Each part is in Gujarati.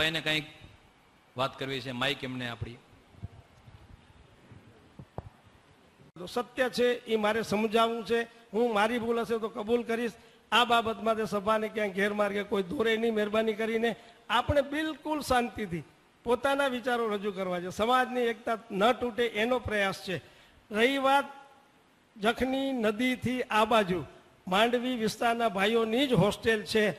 કેશુભાઈને કંઈક વાત કરવી છે, માઇક એમને આપણી. સત્ય છે એ મારે સમજાવવું છે. હું મારી ભૂલ હશે તો કબૂલ કરીશ. આ બાબતમાં તે સભાને ક્યાંય ગેરમાર્ગે કોઈ દોરે નહીં. મહેરબાની કરીને આપણે બિલકુલ શાંતિથી પોતાના વિચારો રજૂ કરવા છે. સમાજની એકતા ન તૂટે એનો પ્રયાસ છે. રહી વાત જખની નદીથી આ બાજુ માંડવી વિસ્તારના ભાઈઓની જ હોસ્ટેલ છે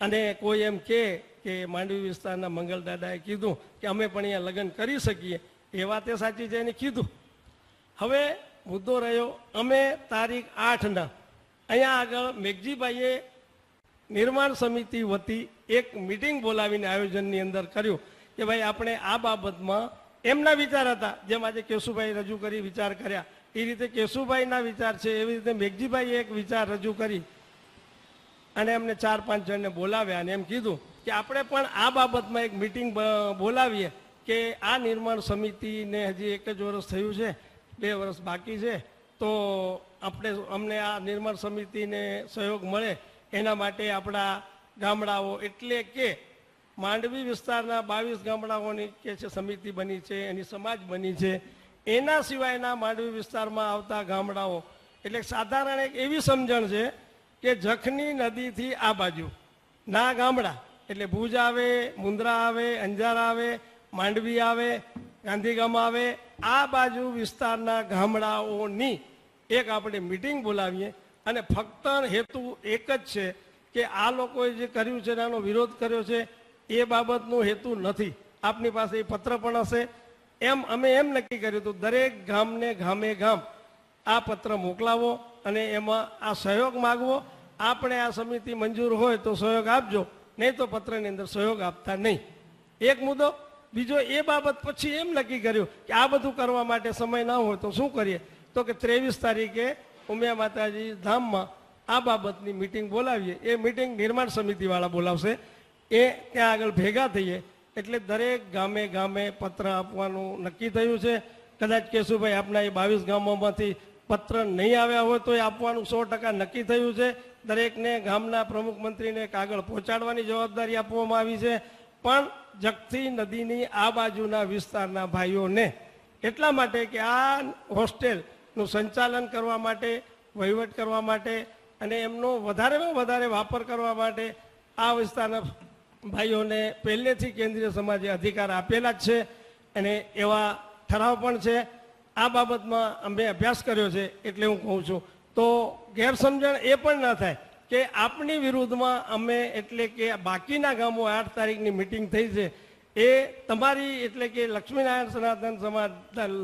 અને કોઈ એમ કે માંડવી વિસ્તારના મંગલદાદાએ કીધું કે અમે પણ અહીંયા લગ્ન કરી શકીએ, એ વાત એ સાચી છે, એને કીધું. હવે મુદ્દો રહ્યો, અમે તારીખ 8ના અહીંયા આગળ મેઘજીભાઈએ નિર્માણ સમિતિ વતી એક મિટિંગ બોલાવીને આયોજનની અંદર કર્યું કે ભાઈ આપણે આ બાબતમાં એમના વિચાર હતા, જેમ આજે કેશુભાઈ રજૂ કરી વિચાર કર્યા એ રીતે કેશુભાઈના વિચાર છે, એવી રીતે મેઘજીભાઈએ એક વિચાર રજૂ કરી અને એમને 4-5 જણને બોલાવ્યા અને એમ કીધું કે આપણે પણ આ બાબતમાં એક મિટિંગ બોલાવીએ કે આ નિર્માણ સમિતિને હજી 1 જ વર્ષ થયું છે, 2 વર્ષ બાકી છે, તો અમને આ નિર્માણ સમિતિને સહયોગ મળે એના માટે આપણા ગામડાઓ એટલે કે માંડવી વિસ્તારના 22 ગામડાઓની કે છે સમિતિ બની છે, એની સમાજ બની છે. એના સિવાયના માંડવી વિસ્તારમાં આવતા ગામડાઓ એટલે સાધારણ એક એવી સમજણ છે કે જખની નદીથી આ બાજુ ના ગામડા એટલે ભુજ આવે, મુંદ્રા આવે, અંજાર આવે, માંડવી આવે, ગાંધીગામ આવે, આ બાજુ વિસ્તારના ગામડાઓની એક આપણે મિટિંગ બોલાવીએ અને ફક્ત હેતુ એક જ છે કે આ લોકોએ જે કર્યું છે એનો વિરોધ કર્યો છે એ બાબતનો હેતુ નથી. આપની પાસે એ પત્ર પણ હશે. અમે એમ નક્કી કર્યું હતું દરેક ગામને ગામે ગામ આ પત્ર મોકલાવો અને એમાં આ સહયોગ માગવો. આપણે આ સમિતિ મંજૂર હોય તો સહયોગ આપજો, નહીં તો પત્રની અંદર સહયોગ આપતા નહીં. એક મુદ્દો. બીજો એ બાબત પછી એમ નક્કી કર્યું કે આ બધું કરવા માટે સમય ના હોય તો શું કરીએ, તો કે 23 તારીખે ઉમિયા માતાજી ધામમાં આ બાબતની મિટિંગ બોલાવીએ. એ મિટિંગ નિર્માણ સમિતિવાળા બોલાવશે. એ ત્યાં આગળ ભેગા થઈએ એટલે દરેક ગામે ગામે પત્ર આપવાનું નક્કી થયું છે. કદાચ કેશુભાઈ આપના એ 22 ગામોમાંથી પત્ર નહીં આવ્યા હોય તો એ આપવાનું 100% નક્કી થયું છે. દરેકને ગામના પ્રમુખ મંત્રીને કાગળ પહોંચાડવાની જવાબદારી આપવામાં આવી છે. પણ જખથી નદીની આ બાજુના વિસ્તારના ભાઈઓને એટલા માટે કે આ હોસ્ટેલનું સંચાલન કરવા માટે, વહીવટ કરવા માટે અને એમનો વધારેમાં વધારે વાપર કરવા માટે આ વિસ્તારના ભાઈઓને પહેલેથી કેન્દ્રીય સમાજે અધિકાર આપેલા જ છે અને એવા ઠરાવ પણ છે. આ બાબતમાં અમે અભ્યાસ કર્યો છે એટલે હું કહું છું. તો ગેરસમજણ એ પણ ન થાય કે આપની વિરુદ્ધમાં અમે એટલે કે બાકીના ગામો 8 તારીખની મિટિંગ થઈ છે એ તમારી એટલે કે લક્ષ્મીનારાયણ સનાતન સમાજ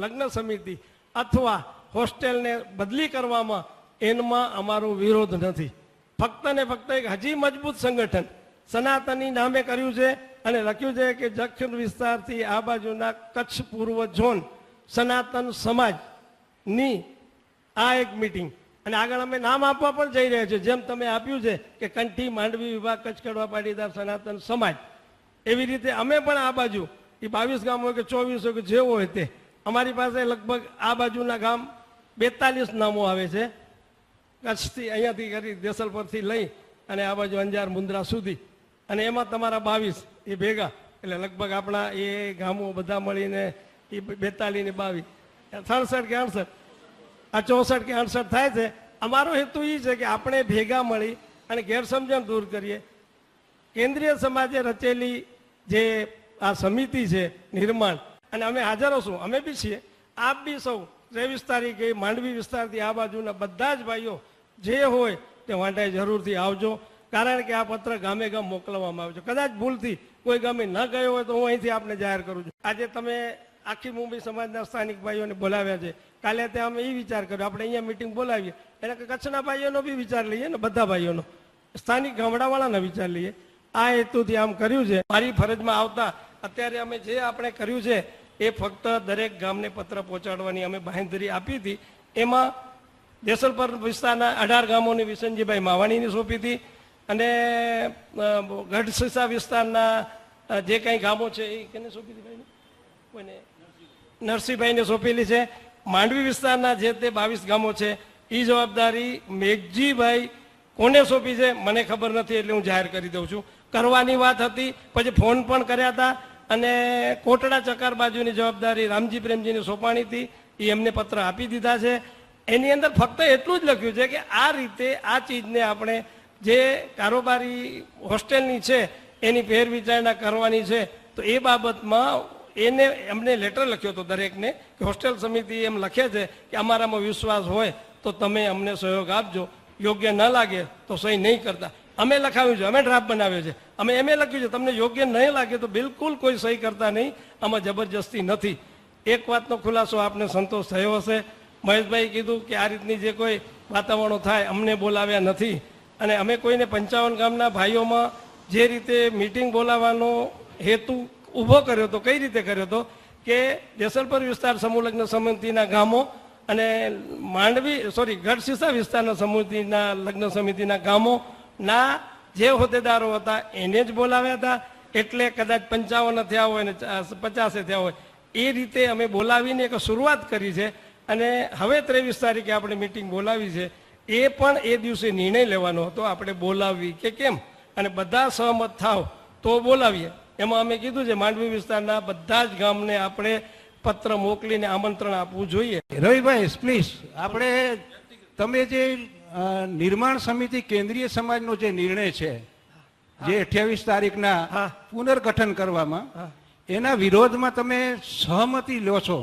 લગ્ન સમિતિ અથવા હોસ્ટેલને બદલી કરવામાં એમાં અમારો વિરોધ નથી. ફક્ત ને ફક્ત એક હજી મજબૂત સંગઠન સનાતની નામે કર્યું છે અને લખ્યું છે કે જખન વિસ્તારથી આ બાજુના કચ્છ પૂર્વ ઝોન સનાતન સમાજની આ એક મિટિંગ અને આગળ અમે નામ આપવા પણ જઈ રહ્યા છીએ. જેમ તમે આપ્યું છે કે કંઠી માંડવી વિભાગ કચ્છ કડવા પાટીદાર સનાતન સમાજ, એવી રીતે અમે પણ આ બાજુ એ 22 ગામ હોય કે 24 હોય કે જે હોય તે અમારી પાસે લગભગ આ બાજુના ગામ 42 નામો આવે છે. કચ્છથી અહીંયાથી કરી દેસલપરથી લઈ અને આ બાજુ અંજાર મુંદ્રા સુધી અને એમાં તમારા 22 એ ભેગા એટલે લગભગ આપણા એ ગામો બધા મળીને એ 42 ને 22 67 કે 68 આ 64 કે 68 થાય છે. અમારો હેતુ એ છે કે આપણે ભેગા મળી અને ગેરસમજણ દૂર કરીએ. કેન્દ્રીય સમાજે રચેલી જે આ સમિતિ છે નિર્માણ અને અમે હાજર હશું, અમે બી છીએ, આપ બી સૌ 23 તારીખે માંડવી વિસ્તારથી આ બાજુના બધા જ ભાઈઓ જે હોય તે વાંટાએ જરૂરથી આવજો. કારણ કે આ પત્ર ગામે ગામ મોકલવામાં આવે છે. કદાચ ભૂલથી કોઈ ગામે ન ગયો હોય તો હું અહીંથી આપને જાહેર કરું છું. આજે તમે આખી મુંબઈ સમાજના સ્થાનિક ભાઈઓને બોલાવ્યા છે. કાલે ત્યાં અમે એ વિચાર કર્યો આપણે અહીંયા મિટિંગ બોલાવીએ એટલે કે કચ્છના ભાઈઓનો બી વિચાર લઈએ ને બધા ભાઈઓનો, સ્થાનિક ગામડાવાળાના વિચાર લઈએ. આ હેતુથી આમ કર્યું છે. મારી ફરજમાં આવતા અત્યારે અમે જે આપણે કર્યું છે એ ફક્ત દરેક ગામને પત્ર પહોંચાડવાની અમે બાંહેધરી આપી હતી. એમાં દેસલપર વિસ્તારના 18 ગામોની વિસનજીભાઈ માવાણીની સોંપી હતી અને ગઢસીસા વિસ્તારના જે કંઈ ગામો છે એ કેને સોંપી હતી ભાઈને? કોઈને નરસિંહભાઈને સોંપેલી છે. માંડવી વિસ્તારના જે તે 22 ગામો છે એ જવાબદારી મેઘજીભાઈ કોને સોંપી છે મને ખબર નથી એટલે હું જાહેર કરી દઉં છું. કરવાની વાત હતી, પછી ફોન પણ કર્યા હતા અને કોટડા ચકાર બાજુની જવાબદારી રામજી પ્રેમજીને સોંપાણી હતી, એ એમને પત્ર આપી દીધા છે. એની અંદર ફક્ત એટલું જ લખ્યું છે કે આ રીતે આ ચીજને આપણે જે કારોબારી હોસ્ટેલની છે એની ફેરવિચારણા કરવાની છે. તો એ બાબતમાં એને એમને લેટર લખ્યો હતો દરેકને કે હોસ્ટેલ સમિતિ એમ લખે છે કે અમારામાં વિશ્વાસ હોય તો તમે અમને સહયોગ આપજો, યોગ્ય ન લાગે તો સહી નહીં કરતા. અમે લખાવ્યું છે, અમે ડ્રાફ્ટ બનાવ્યો છે, અમે એમ લખ્યું છે તમને યોગ્ય નહીં લાગે તો બિલકુલ કોઈ સહી કરતા નહીં, આમાં જબરજસ્તી નથી. એક વાતનો ખુલાસો આપને સંતોષ થયો હશે. મહેશભાઈ કીધું કે આ રીતની જે કોઈ વાતાવરણો થાય અમને બોલાવ્યા નથી, અને અમે કોઈને 55 ગામના ભાઈઓમાં જે રીતે મિટિંગ બોલાવવાનો હેતુ ઊભો કર્યો હતો, કઈ રીતે કર્યો હતો કે દેસલપર વિસ્તાર સમૂહ લગ્ન સમિતિના ગામો અને ગઢસીસા વિસ્તારના સમિતિના લગ્ન સમિતિના ગામોના જે હોદ્દેદારો હતા એને જ બોલાવ્યા હતા. એટલે કદાચ 55 થયા હોય ને 50 થયા હોય, એ રીતે અમે બોલાવીને એક શરૂઆત કરી છે. અને હવે 23 તારીખે આપણે મિટિંગ બોલાવી છે. એ પણ એ દિવસે નિર્ણય લેવાનો હતો આપણે બોલાવવી કે કેમ, અને બધા સહમત થાવ તો બોલાવીએ. એમાં અમે કીધું છે માંડવી વિસ્તારના બધા જ ગામને આપણે પત્ર મોકલીને આમંત્રણ આપવું જોઈએ. રવિભાઈ પ્લીઝ, આપણે તમે જે નિર્માણ સમિતિ કેન્દ્રીય સમાજનો જે નિર્ણય છે જે 28 તારીખના પુનર્ગઠન કરવામાં, એના વિરોધમાં તમે સહમતિ લો છો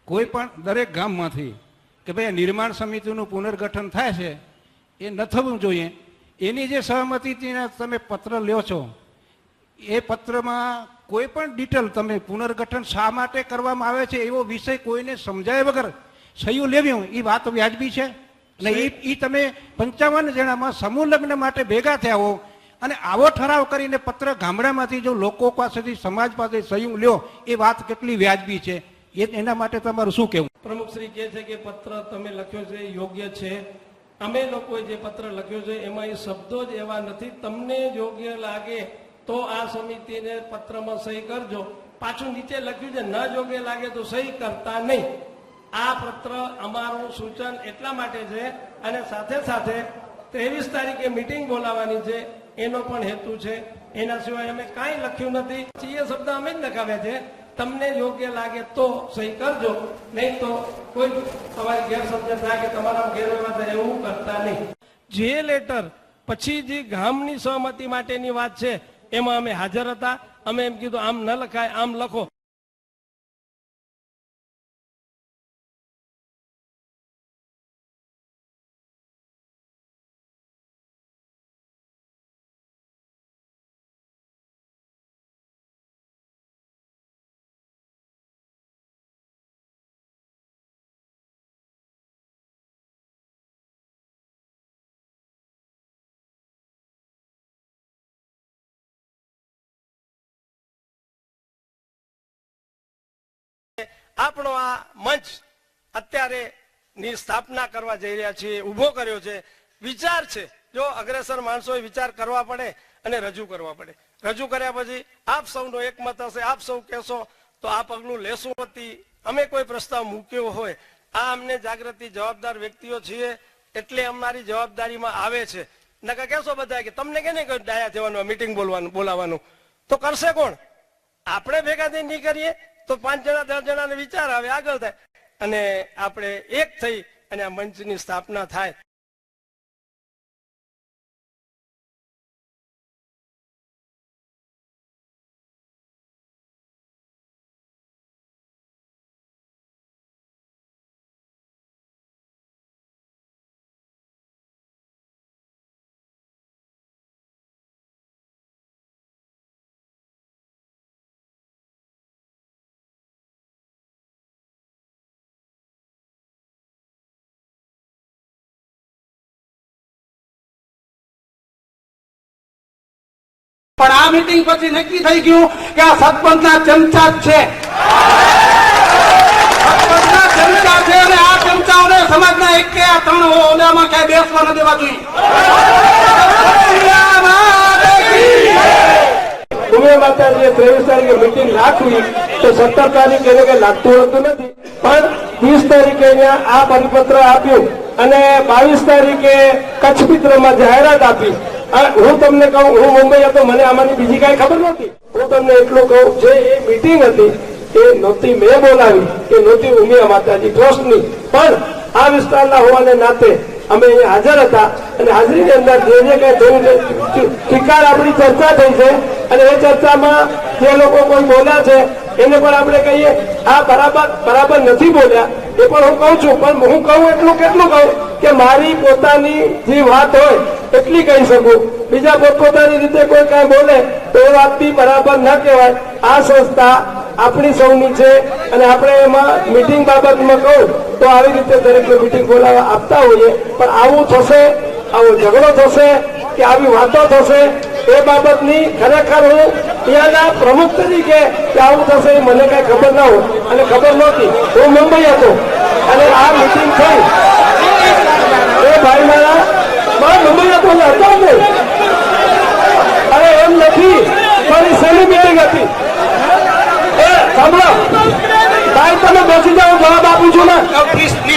કોઈ પણ દરેક ગામમાંથી કે ભાઈ નિર્માણ સમિતિનું પુનર્ગઠન થાય છે એ ન થવું જોઈએ, એની જે સહમતિથી તમે પત્ર લ્યો છો એ પત્રમાં કોઈ પણ ડિટેલ તમે પુનર્ગઠન શા માટે કરવામાં આવે છે એવો વિષય કોઈને સમજાય વગર સહયું લેવી એ વાત વ્યાજબી છે? અને એ તમે 55 જણામાં સમૂહ લગ્ન માટે ભેગા થયા હો અને આવો ઠરાવ કરીને પત્ર ગામડામાંથી જો લોકો પાસેથી સમાજ પાસે સહયું લ્યો એ વાત કેટલી વ્યાજબી છે? એના માટે તમારું શું કહેવું? પ્રમુખશ્રી કહે છે કે પત્ર તમે લખ્યો છે યોગ્ય છે. અમે લોકોએ જે પત્ર લખ્યો છે એમાં એ શબ્દો જ એવા નથી. તમને યોગ્ય લાગે તો આ સમિતિને પત્રમાં સહી કરજો. પાછું નીચે લખ્યું છે ન યોગ્ય લાગે તો સહી કરતા નહીં. આ પત્ર અમારું સૂચન એટલા માટે છે, અને સાથે સાથે 23 તારીખે મિટિંગ બોલાવવાની છે એનો પણ હેતુ છે. એના સિવાય અમે કાંઈ લખ્યું નથી. એ શબ્દ અમે જ લખાવ્યા છે, તમને યોગ્ય લાગે તો સહી કરજો, નહીં તો કોઈ તમારી ગેરસમજ થાય કે તમારા ગેરવ્યવહાર થાય એવું કરતા નહીં. જે લેટર પછી જે ગામની સહમતિ માટેની વાત છે એમાં અમે હાજર હતા. અમે એમ કીધું આમ ન લખાય, આમ લખો. આપણો આ મંચ અત્યારે ની સ્થાપના કરવા જઈ રહ્યા છીએ, ઉભો કર્યો છે. વિચાર છે, જો અગ્રેસર માણસોએ વિચાર કરવા પડે અને રજૂ કરવા પડે. રજૂ કર્યા પછી આપ સૌનો એકમત હશે, આપ સૌ કહેશો તો આ પગલું લેશું. અમે કોઈ પ્રસ્તાવ મૂક્યો હોય, આ અમને જાગૃતિ જવાબદાર વ્યક્તિઓ છીએ એટલે અમારી જવાબદારીમાં આવે છે. નકર કહેશો બધા કે તમને કેને કોઈ ડાયા થવાનું, મીટિંગ બોલાવવાનું તો કરશે કોણ? આપણે ભેગા થઈને નહીં કરીએ તો 5 જણા 10 જણાને વિચાર આવે, આગળ થાય અને આપણે એક થઈ અને આ મંચની સ્થાપના થાય. પણ આ મીટિંગ પછી નક્કી થઈ ગયું કે આ સરપંચના ચમચા જ છે, સરપંચના ચમચા છે અને આ ચમચાઓને સમાજના એક કે આ 3 ઓલામાં ક્યાંય બેસવા ન દેવા જોઈએ. ઉમે માતાજીએ 23 તારીખે મિટિંગ રાખવી તો 17 તારીખે એને કઈ લાગતું હોતું નથી, પણ 30 તારીખે અહીંયા આ પરિપત્ર આપ્યું અને 22 તારીખે કચ્છ મિત્રમાં જાહેરાત આપી હું તમને કહું, હું મુંબઈ હતો, મને આમાંની બીજી કાંઈ ખબર નહોતી. હું તમને એટલું કહું, જે એ મીટિંગ હતી એ નહોતી મેં બોલાવી, એ નહોતી ઉમિયા માતાજી ટ્રસ્ટની, પણ આ વિસ્તારના હોવાને નાતે અમે અહીંયા હાજર હતા અને હાજરીની અંદર જે કઈ થયું છે ઠીકાર આપણી ચર્ચા થઈ છે અને એ ચર્ચામાં જે લોકો કોઈ બોલ્યા છે એને પણ આપણે કહીએ આ બરાબર નથી બોલ્યા, એ પણ હું કહું છું. પણ હું કહું કેટલું કહું કે મારી પોતાની જે વાત હોય એટલી કહી શકું. બીજા પોતપોતાની રીતે કોઈ કાંઈ બોલે તો એ વાત બી બરાબર ન કહેવાય. આ સંસ્થા આપણી સૌની છે અને આપણે એમાં મીટિંગ બાબતમાં કહું તો આવી રીતે દરેકને મીટિંગ બોલાવવા આપતા હોઈએ, પણ આવું થશે, આવો ઝઘડો થશે કે આવી વાતો થશે એ બાબતની ખરેખર હું ત્યાંના પ્રમુખ તરીકે કે આવું થશે એ મને કઈ ખબર ન હોય અને ખબર નહોતી. હું મુંબઈ હતો અને આ મીટિંગ થઈ એ ભાઈ મારા મુંબઈ હતો હતો જ નહીં. અરે એમ નથી, મારી સહેલી મીટિંગ હતી. સાંભળો ભાઈ, તમે બેસી જાઓ, જવાબ આપું છું ને.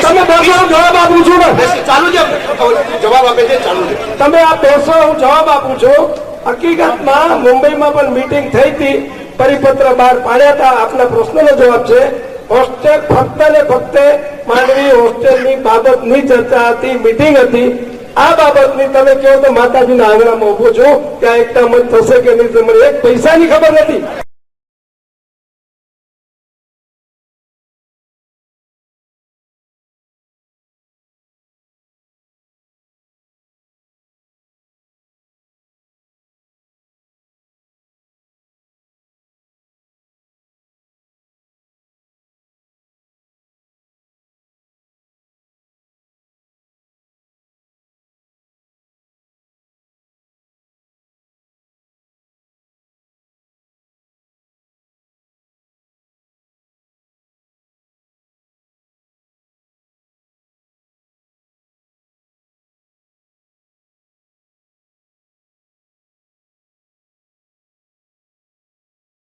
તમે બેસો, હું જવાબ આપું છું ને. ચાલુ છે, જવાબ આપે છે, ચાલુ છે. તમે આ બેસો, હું જવાબ આપું છું. હકીકતમાં મુંબઈમાં પણ મીટિંગ થઈ હતી, પરિપત્ર બહાર પાડ્યા હતા. આપના પ્રશ્નનો જવાબ છે હોસ્ટેલ ફક્ત ને ફક્ત માંડવી હોસ્ટેલની બાબતની ચર્ચા હતી, મીટિંગ હતી. આ બાબતની તમે કહો તો માતાજીના આંગણામાં ઉભો છું, ત્યાં એકતા મત થશે કે નહીં, મને એક પૈસાની ખબર નથી.